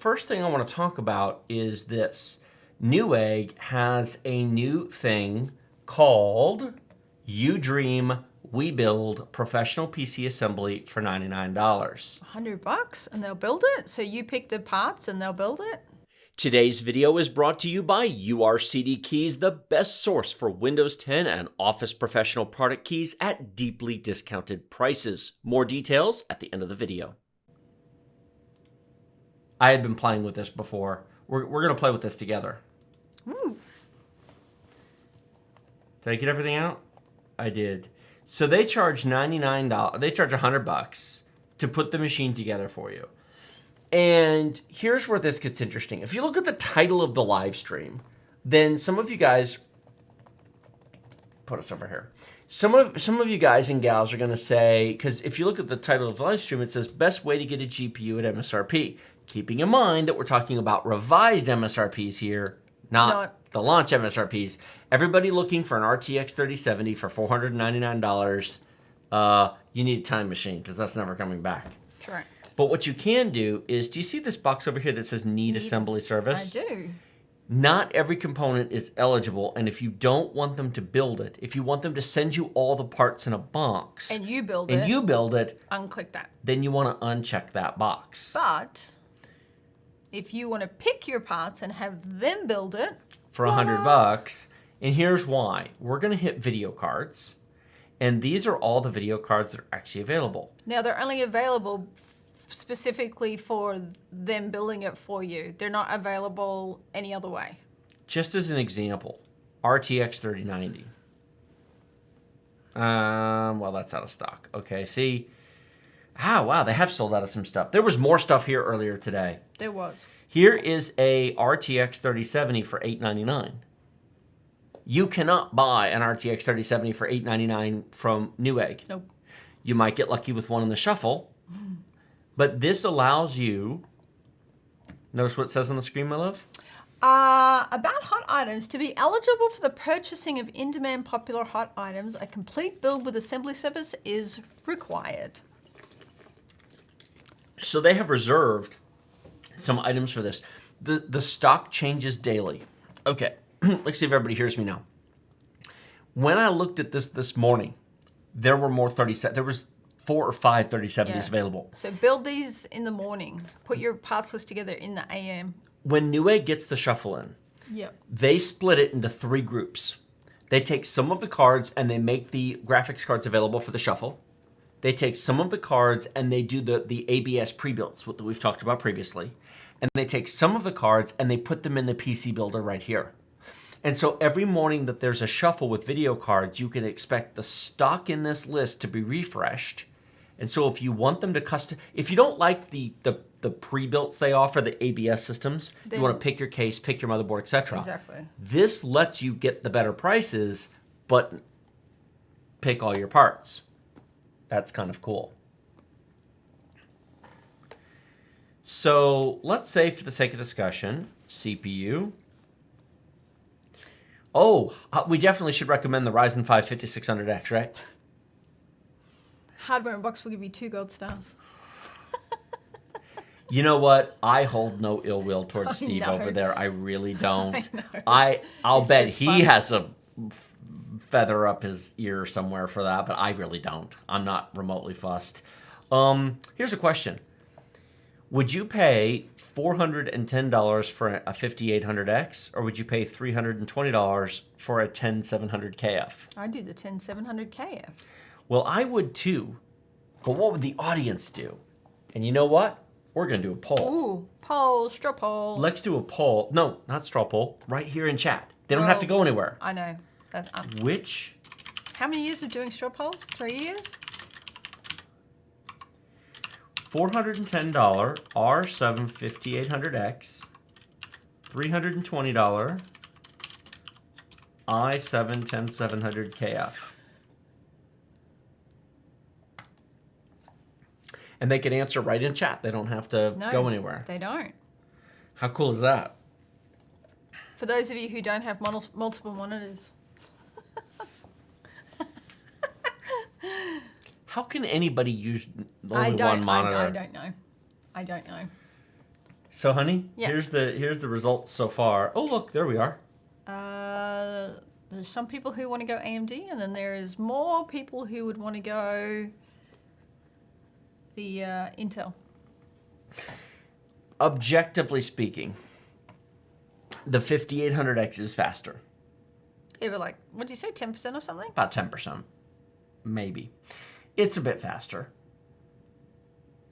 first thing I want to talk about is this. Newegg has a new thing called You Dream, We Build Professional PC Assembly for $99. $100 and they'll build it? So you pick the parts and they'll build it? Today's video is brought to you by URCD Keys, the best source for Windows 10 and Office Professional product keys at deeply discounted prices. More details at the end of the video. I had been playing with this before. We're going to play with this together. Ooh. Did I get everything out? I did. So they charge $99. They charge $100 to put the machine together for you. And here's where this gets interesting. If you look at the title of the live stream, then some of you guys put us over here. Some of you guys and gals are going to say, because if you look at the title of the live stream, it says best way to get a GPU at MSRP. Keeping in mind that we're talking about revised MSRPs here, not the launch MSRPs. Everybody looking for an RTX 3070 for $499, you need a time machine because that's never coming back. Correct. But what you can do is, do you see this box over here that says Need Assembly Service? I do. Not every component is eligible, and if you don't want them to build it, if you want them to send you all the parts in a box, and you build it, unclick that. Then you want to uncheck that box. But if you want to pick your parts and have them build it for $100, and here's why. We're going to hit video cards, and these are all the video cards that are actually available. Now, they're only available specifically for them building it for you. They're not available any other way. Just as an example, RTX 3090. Well, that's out of stock. Okay, see. Wow, they have sold out of some stuff. There was more stuff here earlier today. There was. Here is a RTX 3070 for $899. You cannot buy an RTX 3070 for $899 from Newegg. Nope. You might get lucky with one in the shuffle. But this allows you, notice what it says on the screen, my love? About hot items. To be eligible for the purchasing of in-demand popular hot items, a complete build with assembly service is required. So they have reserved some items for this. The stock changes daily. Okay, let's see if everybody hears me now. When I looked at this morning, there were more 37. There was 4 or 5 3070s available. So build these in the morning. Put your parts list together in the AM. When Newegg gets the shuffle in, they split it into 3 groups. They take some of the cards and they make the graphics cards available for the shuffle. They take some of the cards and they do the ABS pre-builds, what we've talked about previously. And they take some of the cards and they put them in the PC builder right here. And so every morning that there's a shuffle with video cards, you can expect the stock in this list to be refreshed. And so if you want them to if you don't like the pre-builts they offer, the ABS systems, you want to pick your case, pick your motherboard, etc. Exactly. This lets you get the better prices, but pick all your parts. That's kind of cool. So let's say, for the sake of discussion, CPU. We definitely should recommend the Ryzen 5 5600X, right? Hardware Unboxed will give you 2 gold stars. You know what? I hold no ill will towards Steve over there. I really don't. I'll bet he has a feather up his ear somewhere for that, but I really don't. I'm not remotely fussed. Here's a question. Would you pay $410 for a 5800X, or would you pay $320 for a 10700KF? I'd do the 10700KF. Well, I would too, but what would the audience do? And you know what? We're going to do a poll. Ooh, poll, straw poll. Let's do a poll. No, not straw poll. Right here in chat. They don't have to go anywhere. I know. Which? How many years of doing straw polls? 3 years? $410 R7 5800X, $320 i7 10700KF. And they can answer right in chat. They don't have to go anywhere. They don't. How cool is that? For those of you who don't have multiple monitors. How can anybody use only one monitor? I don't know. So, honey, Yeah. here's the results so far. Oh, look, there we are. There's some people who want to go AMD, and then there's more people who would want to go the Intel. Objectively speaking, the 5800X is faster. Yeah, but like, what did you say, 10% or something? About 10%, maybe. It's a bit faster.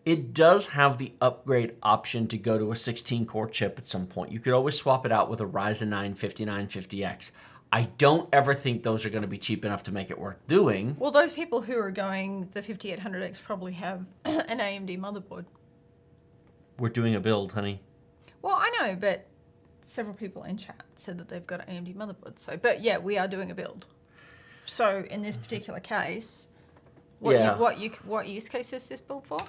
It does have the upgrade option to go to a 16-core chip at some point. You could always swap it out with a Ryzen 9 5950X. I don't ever think those are going to be cheap enough to make it worth doing. Well, those people who are going the 5800X probably have an AMD motherboard. We're doing a build, honey. Well, I know, but several people in chat said that they've got an AMD motherboard. So, but yeah, we are doing a build. So in this particular case, what use case is this build for?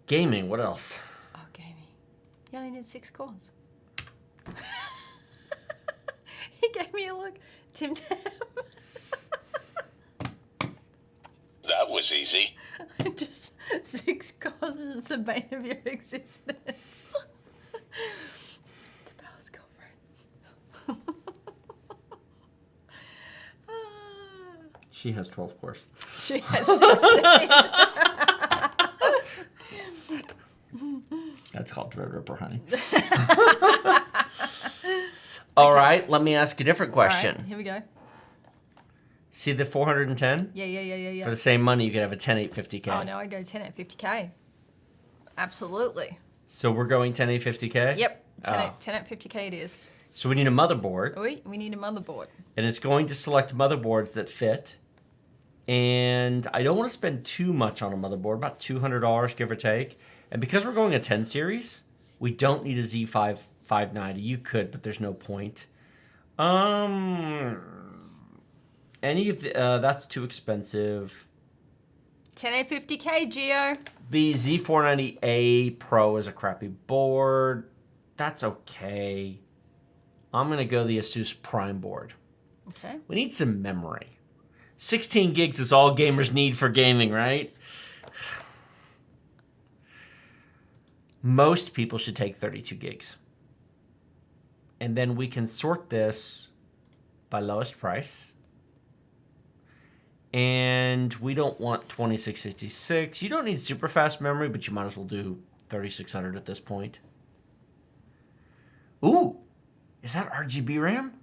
Gaming, what else? Oh, gaming. You only need 6 cores. He gave me a look. Tim Tam. That was easy. Just 6 cores is the bane of your existence. Debal's girlfriend. She has 12 cores. She has 16. That's called Threadripper, honey. All right, let me ask a different question. All right, here we go. See the 410? Yeah. For the same money, you could have a 10850K. Oh, no, I go 10 at 50K. Absolutely. So we're going 10850K? Yep, 10 Oh. 10 at 50K it is. So we need a motherboard, We need a motherboard. and it's going to select motherboards that fit. And I don't want to spend too much on a motherboard, about $200, give or take. And because we're going a 10 series, we don't need a Z5 590. You could, but there's no point. Any of the, that's too expensive. 10 at 50K, Geo. The Z490A Pro is a crappy board. That's okay. I'm going to go the Asus Prime board. Okay. We need some memory. 16 gigs is all gamers need for gaming, right? Most people should take 32 gigs. And then we can sort this by lowest price. And we don't want 2666. You don't need super fast memory, but you might as well do 3600 at this point. Ooh, is that RGB RAM?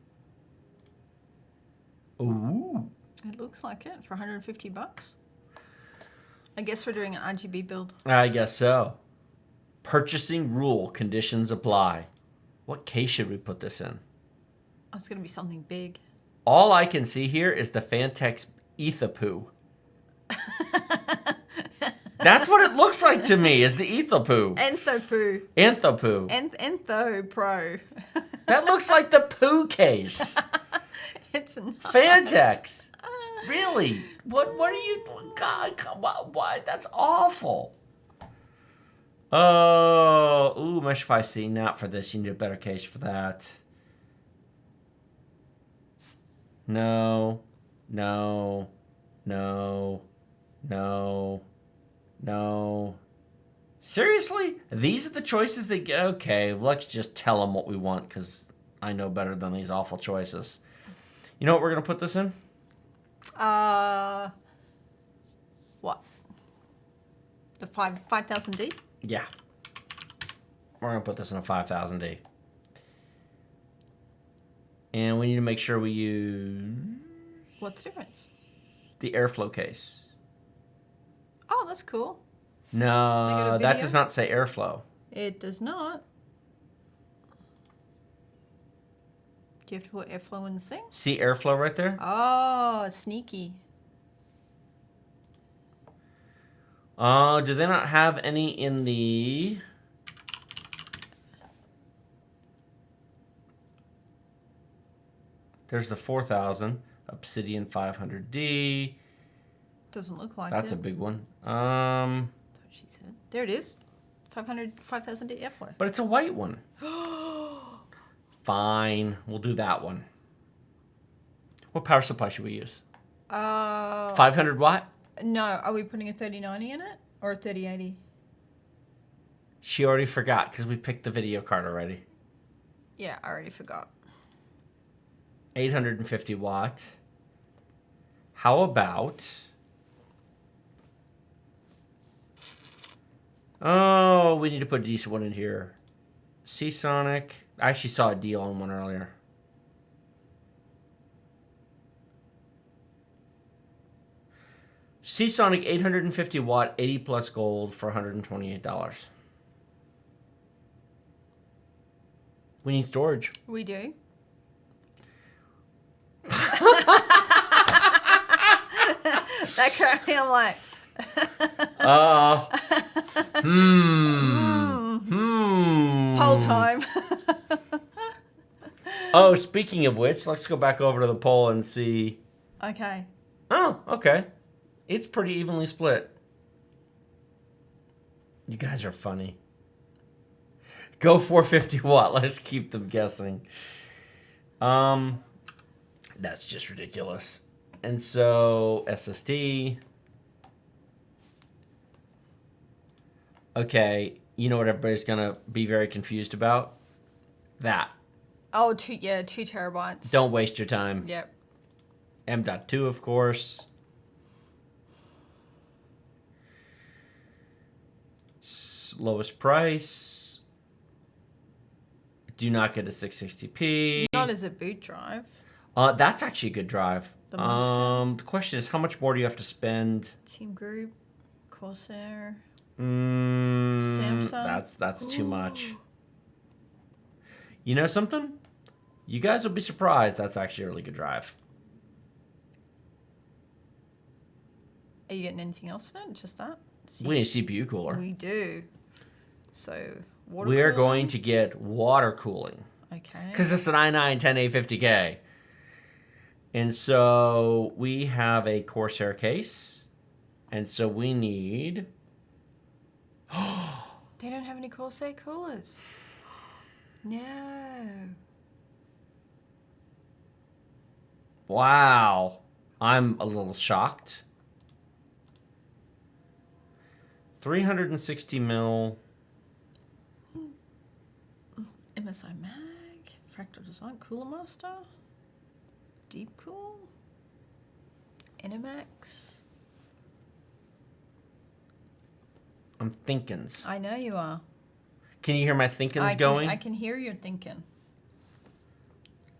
Ooh. It looks like it for $150. I guess we're doing an RGB build. I guess so. Purchasing rule, conditions apply. What case should we put this in? Oh, it's going to be something big. All I can see here is the Fantex Ethapoo. That's what it looks like to me, is the Ethapoo. Enthopoo. Anthopoo. Entho Pro. That looks like the poo case. It's not. Fantex. Really? What are you... God, come on. Why? That's awful. Oh, ooh, much if I see. Not for this. You need a better case for that. No. Seriously? These are the choices they get? Okay, let's just tell them what we want, because I know better than these awful choices. You know what we're going to put this in? What? The 5000D? Yeah. We're going to put this in a 5000D. And we need to make sure we use What's the difference? the airflow case. Oh, that's cool. No, a that video? does not say airflow. It does not. Do you have to put airflow in the thing? See airflow right there? Oh, sneaky. Do they not have any in the... There's the 4000 Obsidian 500D. Doesn't look like That's it. a big one. That's what she said. There it is. 5000D airflow. But it's a white one. Fine, we'll do that one. What power supply should we use? 500 watt? No, are we putting a 3090 in it or a 3080? She already forgot because we picked the video card already. Yeah, I already forgot. 850 watt. How about... Oh, we need to put a decent one in here. Seasonic. I actually saw a deal on one earlier. Seasonic 850 watt, 80 plus gold for $128. We need storage. We do. That currently, I'm like. Poll time. Oh, speaking of which, let's go back over to the poll and see. Okay. Oh, okay. It's pretty evenly split. You guys are funny. Go 450 watt. Let's keep them guessing. That's just ridiculous. And so SSD. Okay, you know what everybody's gonna be very confused about? That. Oh, 2 terabytes. Don't waste your time. Yep. M.2, of course. Lowest price. Do not get a 660p. Not as a boot drive. That's actually a good drive. The The question is, how much more do you have to spend? Team Group, Corsair, Samsung. That's too much. You know something? You guys will be surprised. That's actually a really good drive. Are you getting anything else in it? Just that? We need a CPU cooler. We do. So, water We are cooling? going to get water cooling. Okay. Because it's an i9 10850K. And so we have a Corsair case. And so we need... They don't have any Corsair coolers. No. Wow. I'm a little shocked. 360 mil. MSI Mag, Fractal Design, Cooler Master, Deep Cool, Animax. I'm thinkins. I know you are. Can you hear my thinkins going? I can hear your thinking.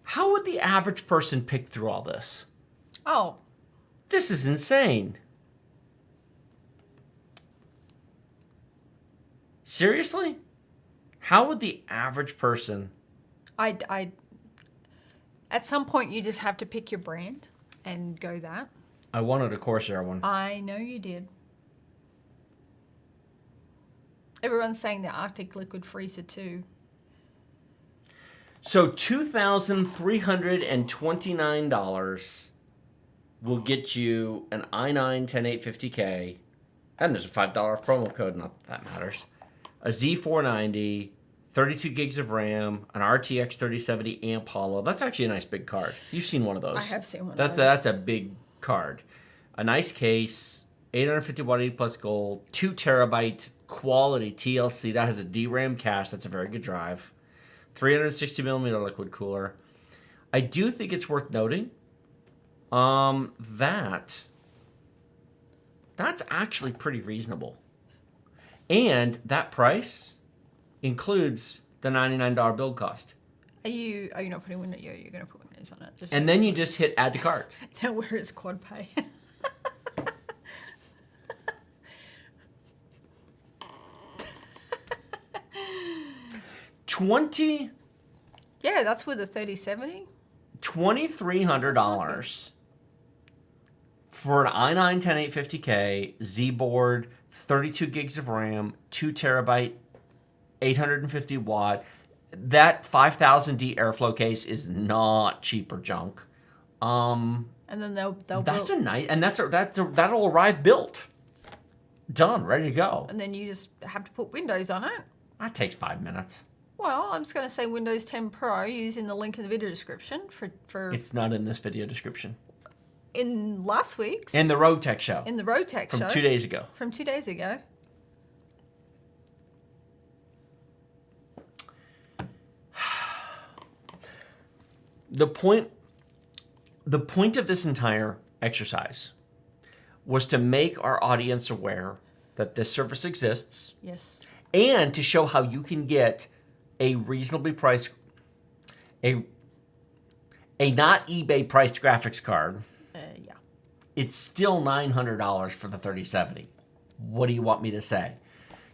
How would the average person pick through all this? Oh, This is insane. Seriously? How would the average person... I at some point you just have to pick your brand and go that. I wanted a Corsair one. I know you did. Everyone's saying the Arctic Liquid Freezer too. So $2,329 will get you an i9 10850K, and there's a $5 promo code, not that matters. A Z490, 32 gigs of RAM, an RTX 3070 amp hollow. That's actually a nice big card. You've seen one of those. I have seen one of That's those. That's a big card. A nice case, 850 watt 80 plus gold, 2 terabyte quality TLC. That has a DRAM cache. That's a very good drive. 360 millimeter liquid cooler. I do think it's worth noting that's actually pretty reasonable. And that price includes the $99 build cost. Are you not putting Windows? You're going to put Windows on it. And then you just hit add to cart. Now where is quad pay? Yeah, that's with a 3070. $2,300 for an i9 10850K Z board, 32 gigs of RAM, 2 terabyte, 850 watt. That 5000D airflow case is not cheap or junk. And then they'll That's build, a nice, and that'll arrive built, done, ready to go. and then you just have to put Windows on it. That takes 5 minutes. Well, I'm just going to say Windows 10 Pro using the link in the video description for It's not in this video description. in last week's In the Road Tech show in the Road Tech from show 2 days ago. from 2 days ago. the point of this entire exercise was to make our audience aware that this service exists. Yes. And to show how you can get a reasonably priced, a not eBay priced graphics card. Yeah. It's still $900 for the 3070. What do you want me to say?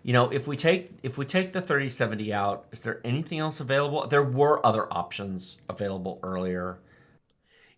You know, if we take the 3070 out, is there anything else available? There were other options available earlier.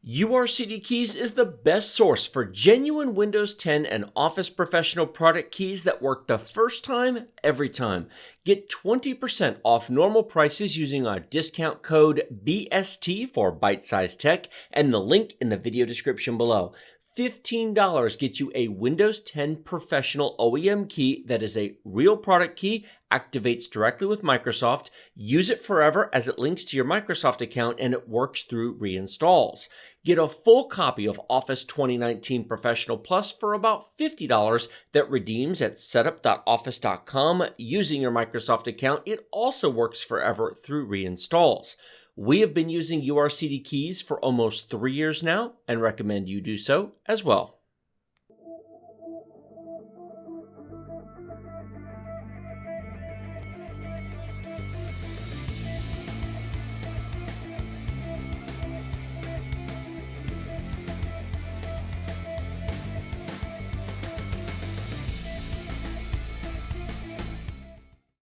URCD Keys is the best source for genuine Windows 10 and Office Professional product keys that work the first time, every time. Get 20% off normal prices using our discount code BST for Byte Size Tech and the link in the video description below. $15 gets you a Windows 10 Professional OEM key that is a real product key, activates directly with Microsoft, use it forever as it links to your Microsoft account and it works through reinstalls. Get a full copy of Office 2019 Professional Plus for about $50 that redeems at setup.office.com using your Microsoft account. It also works forever through reinstalls. We have been using URCD keys for almost 3 years now and recommend you do so as well.